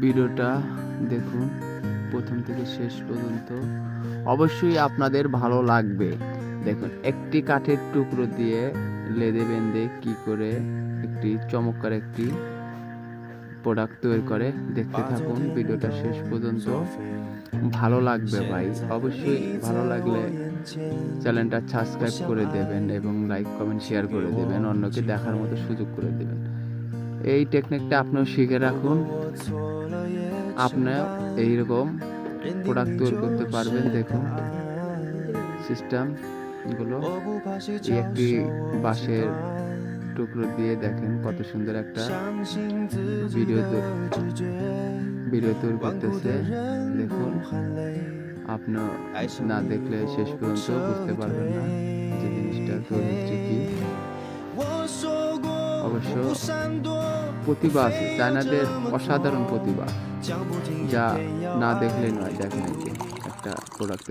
ভিডিওটা দেখুন প্রথম থেকে শেষ পর্যন্ত, অবশ্যই আপনাদের ভালো লাগবে। দেখুন একটি কাঠের টুকরো দিয়ে লেদে বেঁধে কি করে একটি চমৎকার একটি প্রোডাক্ট তৈরি করে। দেখতে থাকুন ভিডিওটা শেষ পর্যন্ত, ভালো লাগবে ভাই। অবশ্যই ভালো লাগলে চ্যানেলটা সাবস্ক্রাইব করে দেবেন এবং লাইক কমেন্ট শেয়ার করে দেবেন, অন্যকে দেখার মতো সুযোগ করে দেবেন। এই টেকনিকটা আপনিও শিখে রাখুন, আপনিও এইরকম প্রোডাক্ট তৈরি করতে পারবেন। দেখুন সিস্টেমগুলো, এই একটি বাঁশের টুকরো দিয়ে দেখেন কত সুন্দর একটা ভিডিও তৈরি করতেছে। দেখুন আপনি না দেখলে শেষ পর্যন্ত বুঝতে পারবেন না যে জিনিসটা তৈরি হচ্ছে কি। অবশ্য প্রতিভা আছে, চায়নাদের অসাধারণ প্রতিভা, যা না দেখলে নয়। দেখেন একটা প্রোডাক্ট